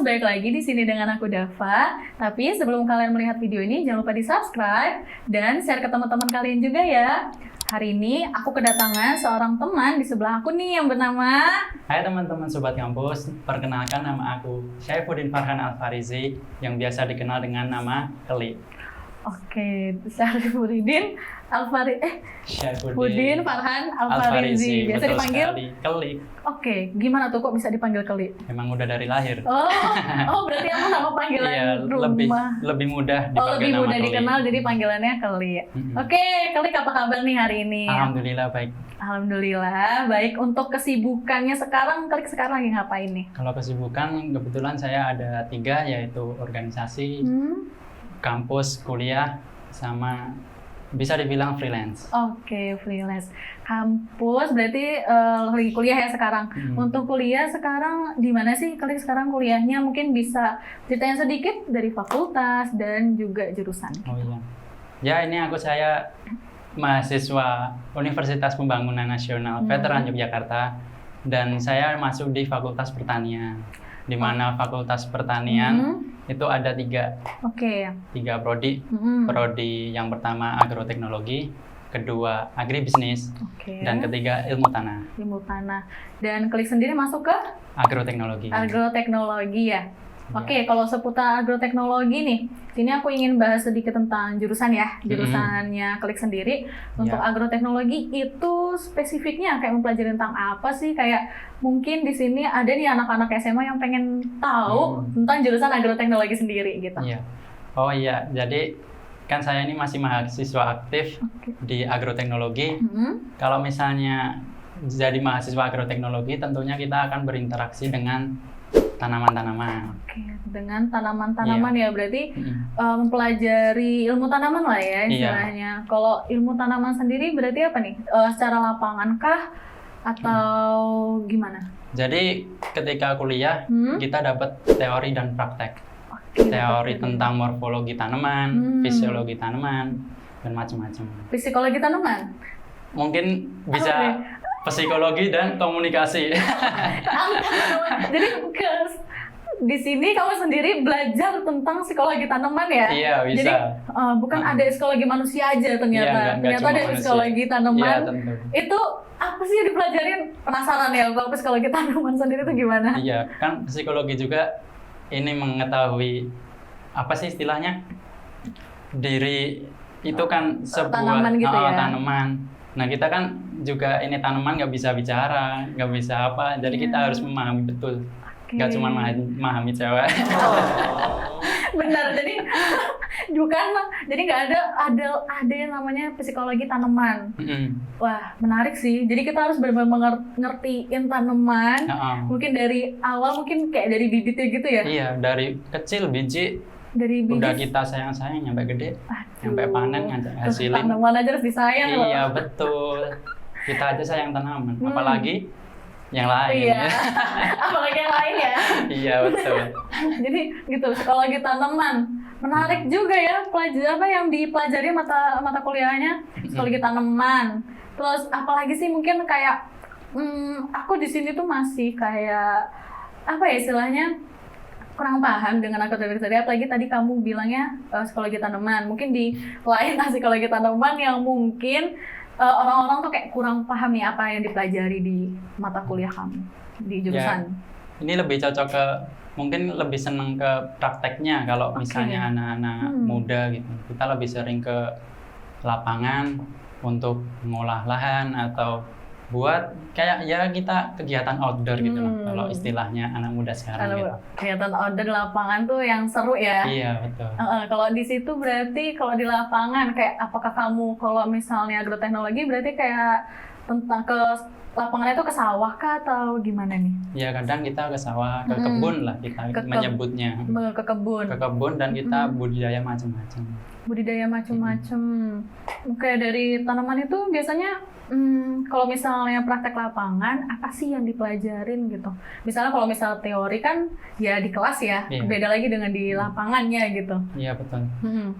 balik lagi di sini dengan aku Dava. Tapi sebelum kalian melihat video ini, jangan lupa di-subscribe dan share ke teman-teman kalian juga ya. Hari ini aku kedatangan seorang teman di sebelah aku nih yang bernama... Hai teman-teman Sobat Kampus, perkenalkan nama aku Syaifuddin Farhan Alfarizi yang biasa dikenal dengan nama Keli. Oke, Syaifuddin Farhan Alfarizi. Biasa betul dipanggil sekali, Keli. Oke, gimana tuh kok bisa dipanggil Keli? Memang udah dari lahir. Oh berarti aku nama panggilan Iya, rumah. lebih mudah dipanggil Lebih nama mudah Keli. dikenal jadi panggilannya Keli. Oke, Keli apa kabar nih hari ini? Alhamdulillah baik. Alhamdulillah, baik. Untuk kesibukannya sekarang, Keli sekarang lagi ngapain nih? Kalau kesibukan, kebetulan saya ada 3, yaitu organisasi, kampus, kuliah, sama bisa dibilang freelance. Oke, freelance. Kampus berarti lagi kuliah ya sekarang. Untuk kuliah sekarang di mana sih Keli sekarang kuliahnya? Mungkin bisa ceritain sedikit dari fakultas dan juga jurusan. Oh iya. Ya ini saya mahasiswa Universitas Pembangunan Nasional Veteran Yogyakarta dan saya masuk di Fakultas Pertanian. Di mana Fakultas Pertanian itu ada 3 prodi. Prodi yang pertama agroteknologi, kedua agribisnis, dan ketiga ilmu tanah. Ilmu tanah. Dan Keli sendiri masuk ke agroteknologi. Agroteknologi ya. Oke, kalau seputar agroteknologi nih, sini aku ingin bahas sedikit tentang jurusan ya, jurusannya Keli sendiri. Untuk agroteknologi itu spesifiknya kayak mempelajari tentang apa sih? Kayak mungkin di sini ada nih anak-anak SMA yang pengen tahu tentang jurusan agroteknologi sendiri gitu. Iya. Oh iya, jadi kan saya ini masih mahasiswa aktif di agroteknologi. Kalau misalnya jadi mahasiswa agroteknologi, tentunya kita akan berinteraksi dengan tanaman-tanaman. Oke, dengan tanaman-tanaman ya berarti mempelajari ilmu tanaman lah ya istilahnya. Kalau ilmu tanaman sendiri berarti apa nih? Secara lapangan kah atau gimana? Jadi ketika kuliah kita dapat teori dan praktek. Teori tentang morfologi tanaman, fisiologi tanaman, dan macam-macam. Psikologi tanaman? Mungkin bisa psikologi dan komunikasi. Jadi di sini kamu sendiri belajar tentang psikologi tanaman ya? Iya, bisa. Jadi bukan ada psikologi manusia aja ternyata. Iya, ternyata ada psikologi tanaman. Iya, tentu. Itu apa sih yang dipelajarin? Penasaran ya kalau psikologi tanaman sendiri itu gimana? Iya, kan psikologi juga ini mengetahui apa sih istilahnya? Diri itu kan sebuah tanaman gitu ya? Tanaman. Nah kita kan juga ini tanaman nggak bisa bicara, nggak bisa apa, jadi kita harus memahami betul, nggak cuma memahami cewek. Benar, jadi bukan, jadi nggak ada yang namanya psikologi tanaman. Wah menarik sih, jadi kita harus benar-benar ngertiin tanaman, mungkin dari awal mungkin kayak dari bibitnya gitu ya? Iya, dari kecil biji. Udah kita sayang-sayang sampai gede, sampai panen hasilin. Tanaman aja harus disayang loh. Iya betul, kita aja sayang tanaman, apalagi yang lain. Iya, apalagi yang lain ya. Iya betul. Jadi gitu, psikologi tanaman menarik juga ya, apa yang dipelajari mata kuliahnya psikologi tanaman. Terus apalagi sih mungkin kayak aku di sini tuh masih kayak apa ya istilahnya, kurang paham dengan agroteknologi tadi, apalagi tadi kamu bilangnya psikologi tanaman. Mungkin di lain psikologi tanaman yang mungkin orang-orang tuh kayak kurang paham nih apa yang dipelajari di mata kuliah kamu di jurusan. Ya, ini lebih cocok ke, mungkin lebih seneng ke prakteknya kalau misalnya anak-anak muda gitu. Kita lebih sering ke lapangan untuk mengolah lahan atau buat kayak ya kita kegiatan outdoor gitu loh kalau istilahnya anak muda sekarang gitu. Kegiatan outdoor di lapangan tuh yang seru ya. Iya betul. Kalau di situ berarti kalau di lapangan kayak apakah kamu kalau misalnya agroteknologi berarti kayak tentang ke lapangannya itu ke sawah kah atau gimana nih? Ya kadang kita ke sawah, ke kebun lah kita menyebutnya. Ke kebun. Ke kebun dan kita budidaya macam-macam. Budidaya macam-macam. Oke, dari tanaman itu biasanya kalau misalnya praktek lapangan, apa sih yang dipelajarin gitu? Misalnya kalau misal teori kan ya di kelas ya, beda lagi dengan di lapangannya gitu. Iya betul.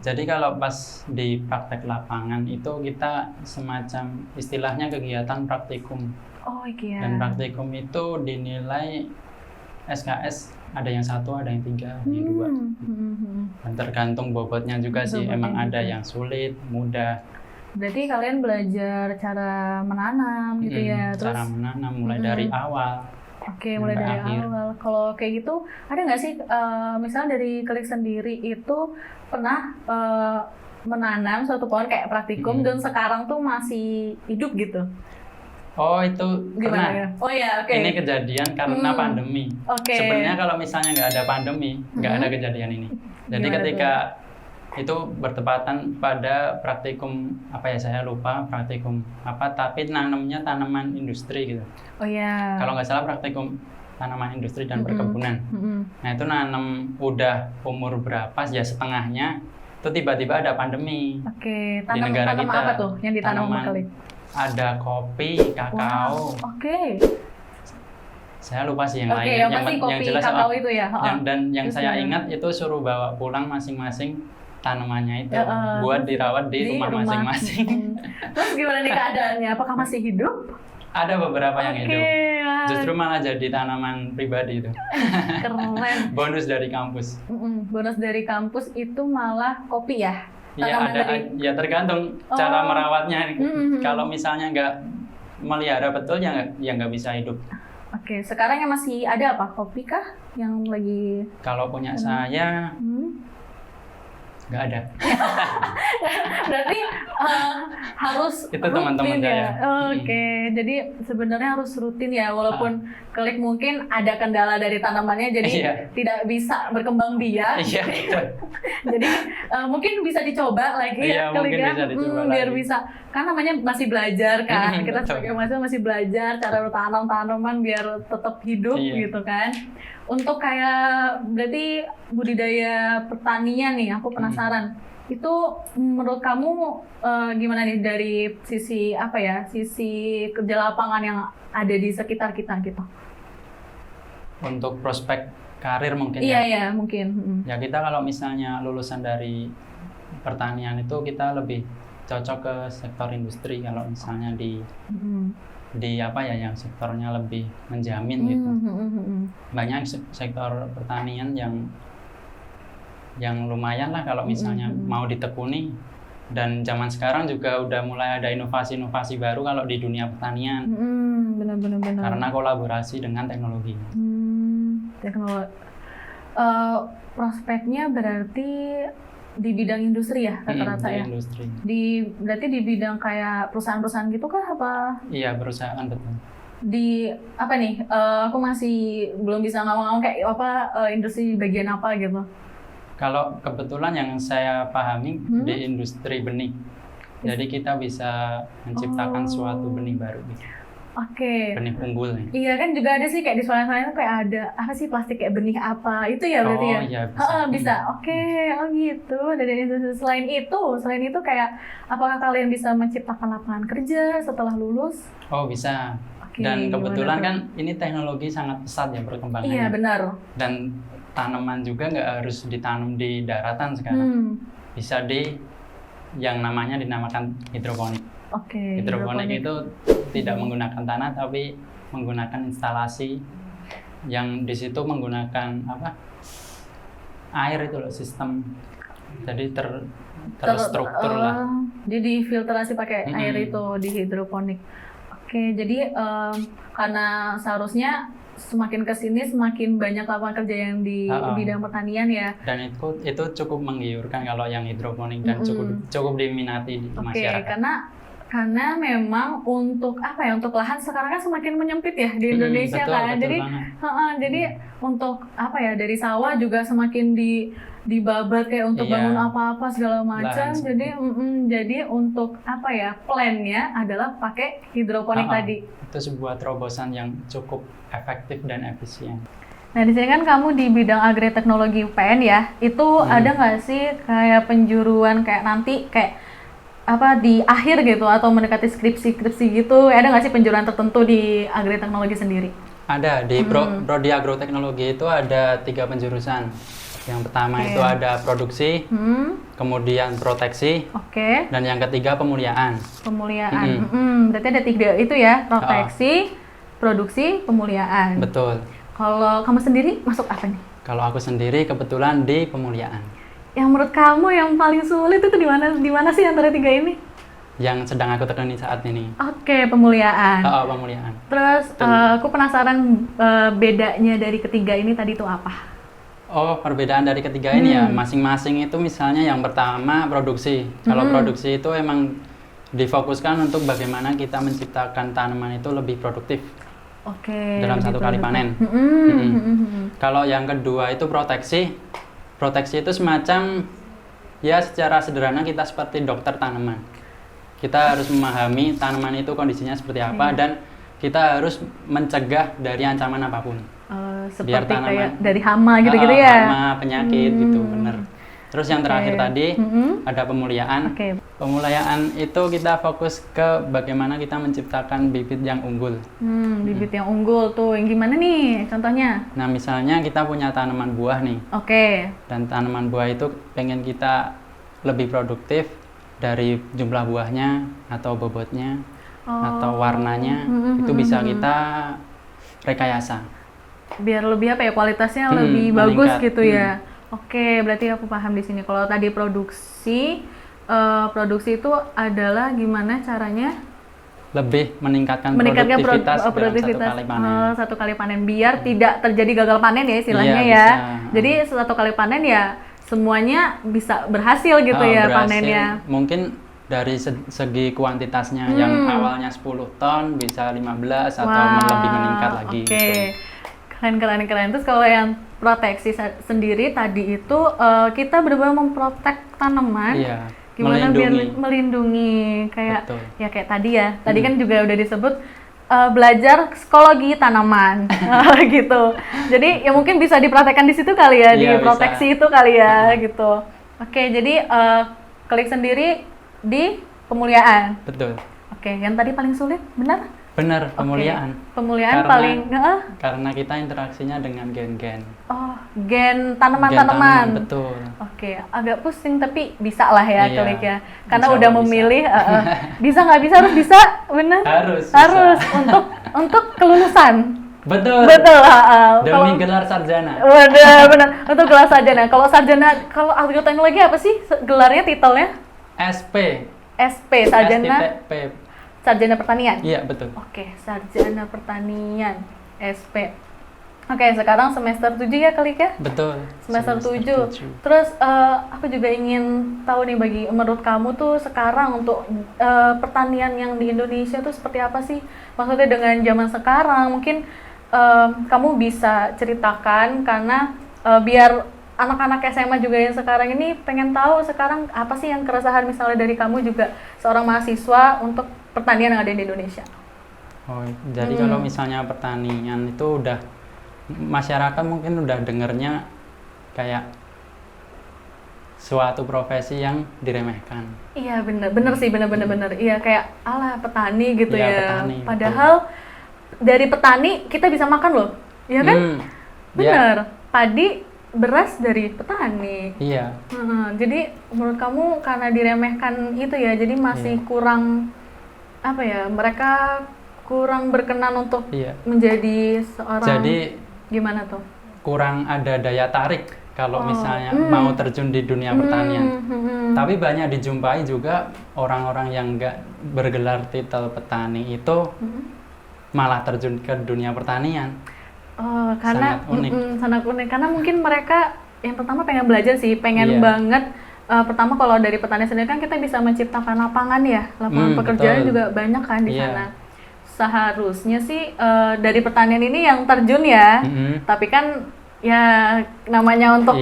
Jadi kalau pas di praktek lapangan itu kita semacam istilahnya kegiatan praktikum. Oh iya. Dan praktikum itu dinilai SKS ada yang 1, ada yang 3, ada yang 2. Dan tergantung bobotnya juga sih, Bobotnya emang ada juga. yang sulit, mudah. Berarti kalian belajar cara menanam gitu ya, terus Cara menanam mulai dari awal. oke, mulai sampai dari akhir. awal. Kalau kayak gitu, ada nggak sih, misalnya dari Klik sendiri itu pernah menanam suatu pohon kayak praktikum dan sekarang tuh masih hidup gitu? Oh, itu Gimana pernah. ya? Oh ya, oke. Ini kejadian karena pandemi. Oke. Sebenarnya kalau misalnya nggak ada pandemi, nggak ada kejadian ini. Jadi Gimana ketika itu bertepatan pada praktikum apa ya, saya lupa praktikum apa, tapi nanamnya tanaman industri gitu. Oh ya. Kalau nggak salah praktikum tanaman industri dan perkebunan. Nah itu nanam udah umur berapa ya, setengahnya itu tiba-tiba ada pandemi. Oke, Di negara tanam kita. apa tuh yang ditanam sama Tanaman Klik? ada kopi, kakao. Oke. Saya lupa sih yang Oke, lain. yang pasti kopi, jelas kakao itu ya. yang Terus saya gimana? ingat itu suruh bawa pulang masing-masing tanamannya itu Ya, buat terus dirawat di rumah masing-masing. Terus gimana nih keadaannya? Apakah masih hidup? Ada beberapa yang Oke, hidup. wah, Justru malah jadi tanaman pribadi itu. keren. Bonus dari kampus. Bonus dari kampus itu malah kopi ya? Iya Tanaman ada, dari- ya tergantung cara merawatnya. Mm-mm. Kalau misalnya nggak melihara betul ya nggak bisa hidup. Oke, sekarang yang masih ada apa? Kopi kah? Yang lagi... Kalau punya saya nggak ada. Berarti harus Itu teman-teman rutin ya? saya. Oke, jadi sebenarnya harus rutin ya, walaupun Klik mungkin ada kendala dari tanamannya, jadi Iya. tidak bisa berkembang biak. Iya. Jadi mungkin bisa dicoba lagi Iya, ya, Klik mungkin ya. bisa dicoba Biar lagi. bisa, kan namanya masih belajar kan, kita Betul. sebagai mahasiswa masih belajar cara bertanam tanaman biar tetap hidup Iya. gitu kan. Untuk kayak berarti budidaya pertanian nih, aku penasaran. Itu menurut kamu gimana nih dari sisi apa ya, sisi kerja lapangan yang ada di sekitar kita gitu? Untuk prospek karir mungkin Iya ya. ya mungkin. Ya kita kalau misalnya lulusan dari pertanian itu kita lebih cocok ke sektor industri kalau misalnya di apa ya yang sektornya lebih menjamin gitu. Banyak sektor pertanian yang lumayan lah kalau misalnya mau ditekuni, dan zaman sekarang juga udah mulai ada inovasi-inovasi baru kalau di dunia pertanian Benar. karena kolaborasi dengan teknologi. Teknologi. Prospeknya berarti di bidang industri ya rata-rata Di ya. industri. Berarti di bidang kayak perusahaan-perusahaan gitu kah apa? Iya, perusahaan betul. Di apa nih? Aku masih belum bisa ngomong kayak apa industri bagian apa gitu. Kalau kebetulan yang saya pahami di industri benih. Jadi kita bisa menciptakan suatu benih baru gitu. Oke. Benih unggul nih. Iya kan juga ada sih kayak di sekolah-sekolah itu kayak ada apa sih plastik kayak benih apa itu ya berarti ya? Iya, bisa. Bisa. Oke, oh gitu. Dan selain itu kayak apakah kalian bisa menciptakan lapangan kerja setelah lulus? Oh, bisa. Oke, Dan kebetulan gimana tuh? kan ini teknologi sangat pesat ya perkembangannya. Iya benar. Dan tanaman juga nggak harus ditanam di daratan sekarang. Bisa yang namanya dinamakan hidroponik. Oke. Hidroponik itu tidak menggunakan tanah tapi menggunakan instalasi yang di situ menggunakan apa? Air itu loh, sistem. Jadi terstruktur lah. Jadi filtrasi pakai air itu di hidroponik. Oke, jadi karena seharusnya semakin kesini semakin banyak lapangan kerja yang di bidang pertanian ya. Dan itu cukup menggiurkan kalau yang hidroponik dan cukup diminati di masyarakat. Karena memang untuk apa ya, untuk lahan sekarang kan semakin menyempit ya di Indonesia kan. Betul Jadi untuk apa ya, dari sawah juga semakin dibabat kayak untuk bangun apa-apa segala macam. Jadi untuk apa ya, plan-nya adalah pakai hidroponik tadi. Itu sebuah terobosan yang cukup efektif dan efisien. Nah, di sini kan kamu di bidang agriteknologi UPN ya. Itu ada nggak sih kayak penjuruan kayak nanti kayak apa di akhir gitu atau mendekati skripsi gitu? Ada nggak sih penjuruan tertentu di agriteknologi sendiri? Ada, di prodi agroteknologi itu ada 3 penjurusan. Yang pertama itu ada produksi, kemudian proteksi, dan yang ketiga pemuliaan. Berarti ada 3 itu ya, proteksi, produksi, pemuliaan. Betul. Kalau kamu sendiri masuk apa nih? Kalau aku sendiri kebetulan di pemuliaan, Yang menurut kamu yang paling sulit itu di mana sih antara tiga ini? yang sedang aku tekuni saat ini. Oke, pemuliaan. Pemuliaan. Terus aku penasaran bedanya dari ketiga ini tadi itu apa? Oh, perbedaan dari ketiga ini ya, masing-masing itu misalnya yang pertama produksi. Kalau produksi itu emang difokuskan untuk bagaimana kita menciptakan tanaman itu lebih produktif Oke. dalam satu kali panen. Kalau yang kedua itu proteksi. Proteksi itu semacam, ya secara sederhana kita seperti dokter tanaman. Kita harus memahami tanaman itu kondisinya seperti apa dan kita harus mencegah dari ancaman apapun. Seperti kayak dari hama gitu-gitu ya? Hama, penyakit gitu, bener. Terus yang terakhir tadi ada pemuliaan. Pemuliaan itu kita fokus ke bagaimana kita menciptakan bibit yang unggul. Bibit yang unggul tuh, yang gimana nih contohnya? Nah misalnya kita punya tanaman buah nih. Dan tanaman buah itu pengen kita lebih produktif dari jumlah buahnya atau bobotnya atau warnanya, itu bisa kita rekayasa. Biar lebih apa ya, kualitasnya lebih bagus meningkat. gitu ya. Oke, berarti aku paham di sini. Kalau tadi produksi itu adalah gimana caranya Lebih meningkatkan produktivitas dalam satu kali panen. Satu kali panen biar tidak terjadi gagal panen ya istilahnya Iya, ya. bisa. Jadi satu kali panen ya semuanya bisa berhasil gitu ya Berhasil. panennya. Mungkin dari segi kuantitasnya yang awalnya 10 ton bisa 15 atau lebih meningkat lagi. Oke. Gitu. Keren. Terus kalau yang proteksi sendiri tadi itu kita benar-benar memprotek tanaman. Iya. Gimana biar melindungi kayak Betul. ya kayak tadi ya. Tadi kan juga udah disebut belajar psikologi tanaman gitu. Jadi ya mungkin bisa dipraktekkan di situ kali ya, di proteksi itu kali ya gitu. Oke, jadi klik sendiri di pemuliaan. Betul. Oke, yang tadi paling sulit benar? Benar, pemuliaan. Pemuliaan paling karena kita interaksinya dengan gen-gen. Oh, gen tanaman-tanaman. Betul. Oke, agak pusing tapi bisa lah ya klik ya. Karena Insya udah Allah memilih bisa nggak bisa harus bisa, benar? Harus untuk kelulusan. Betul. Demi gelar sarjana. Benar. Untuk gelar sarjana. Kalau sarjana, kalau agroteknologi apa sih gelarnya, titelnya? SP. Sarjana. STP. Sarjana pertanian. Iya, betul. Oke, sarjana pertanian, SP. Oke, sekarang semester 7 ya klik ya? Betul. Semester 7. Terus aku juga ingin tahu nih, menurut kamu tuh sekarang untuk pertanian yang di Indonesia tuh seperti apa sih? Maksudnya dengan zaman sekarang, mungkin kamu bisa ceritakan karena biar anak-anak SMA juga yang sekarang ini pengen tahu sekarang apa sih yang keresahan misalnya dari kamu juga seorang mahasiswa untuk pertanian yang ada di Indonesia. Oh, jadi kalau misalnya pertanian itu udah masyarakat mungkin udah dengernya kayak suatu profesi yang diremehkan. Iya, bener sih. Iya, kayak alah petani gitu ya. Petani, padahal dari petani kita bisa makan loh. Iya kan? Bener. Padi, beras dari petani. Iya. Jadi menurut kamu karena diremehkan itu ya, jadi masih kurang apa ya? Mereka kurang berkenan untuk menjadi seorang. Jadi gimana tuh? Kurang ada daya tarik kalau misalnya mau terjun di dunia pertanian. Tapi banyak dijumpai juga orang-orang yang nggak bergelar titel petani itu malah terjun ke dunia pertanian. Oh, karena sangat unik. Karena mungkin mereka yang pertama pengen belajar sih, pengen banget. Pertama kalau dari petani sendiri kan kita bisa menciptakan lapangan ya, lapangan pekerjaan juga banyak kan di sana. Seharusnya sih dari pertanian ini yang terjun ya, tapi kan ya namanya untuk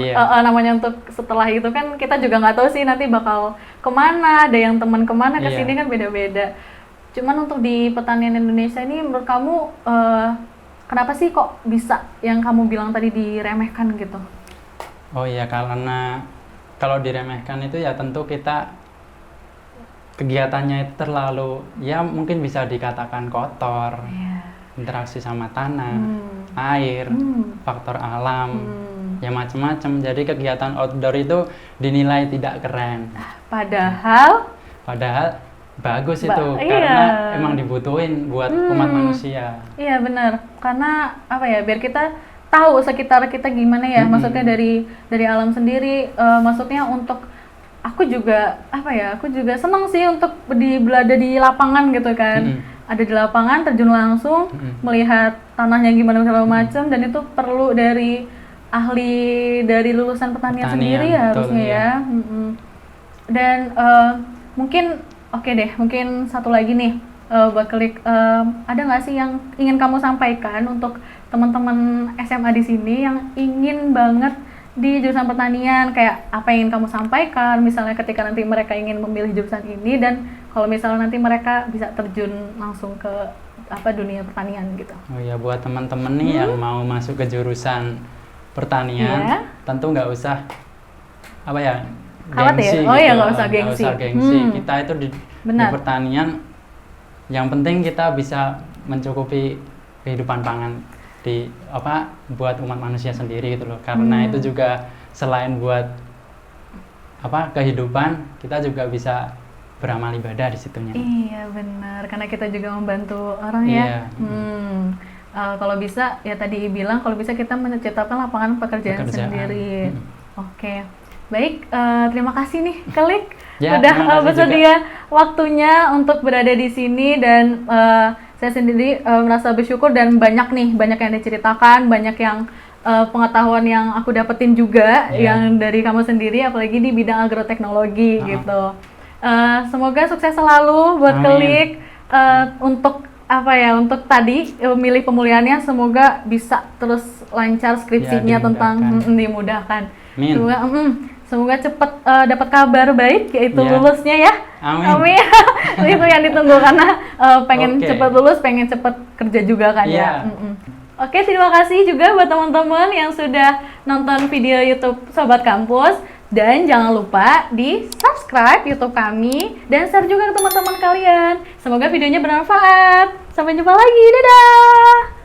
setelah itu kan kita juga nggak tahu sih nanti bakal kemana, ada yang teman kemana kesini kan beda-beda. Cuman untuk di pertanian Indonesia ini menurut kamu kenapa sih kok bisa yang kamu bilang tadi diremehkan gitu? Oh iya, karena kalau diremehkan itu ya tentu kita kegiatannya itu terlalu ya mungkin bisa dikatakan kotor, interaksi sama tanah, air, faktor alam, ya macam-macam. Jadi kegiatan outdoor itu dinilai tidak keren. Padahal bagus itu Iya. karena emang dibutuhin buat umat manusia. Iya benar, karena apa ya, biar kita tahu sekitar kita gimana ya, maksudnya dari alam sendiri, maksudnya untuk aku juga apa ya, aku juga senang sih untuk berada di lapangan gitu kan, ada di lapangan terjun langsung melihat tanahnya gimana segala macam, dan itu perlu dari ahli dari lulusan pertanian sendiri ya, betul, harusnya iya. ya. Dan mungkin oke deh, mungkin satu lagi nih buat Klik, ada nggak sih yang ingin kamu sampaikan untuk teman-teman SMA di sini yang ingin banget di jurusan pertanian, kayak apa yang ingin kamu sampaikan misalnya ketika nanti mereka ingin memilih jurusan ini, dan kalau misalnya nanti mereka bisa terjun langsung ke apa dunia pertanian gitu. Oh ya, buat teman-teman nih yang mau masuk ke jurusan pertanian, Iya. tentu nggak usah apa ya, Khawatir? gengsi Oh iya, gitu. nggak usah gengsi. gengsi. Kita itu di Benar. pertanian, yang penting kita bisa mencukupi kehidupan pangan di apa buat umat manusia sendiri gitu loh. Karena itu juga selain buat apa kehidupan, kita juga bisa beramal ibadah di situnya. Iya benar, karena kita juga membantu orang Iya. ya. Kalau bisa ya tadi bilang, kalau bisa kita menciptakan lapangan pekerjaan sendiri. Oke, baik. Terima kasih nih Klik, Ya, udah terima kasih bersedia waktunya untuk berada di sini, dan saya sendiri merasa bersyukur, dan banyak yang diceritakan, banyak yang pengetahuan yang aku dapetin juga yang dari kamu sendiri, apalagi di bidang agroteknologi gitu. Semoga sukses selalu buat Klik, untuk apa ya, untuk tadi milih pemulihannya, semoga bisa terus lancar skripsinya, tentang dimudahkan. Semoga cepat dapat kabar baik, yaitu lulusnya ya. Amin. Itu yang ditunggu, karena pengen cepat lulus, pengen cepat kerja juga kan ya. Oke, terima kasih juga buat teman-teman yang sudah nonton video YouTube Sobat Kampus. Dan jangan lupa di subscribe YouTube kami dan share juga ke teman-teman kalian. Semoga videonya bermanfaat. Sampai jumpa lagi, dadah!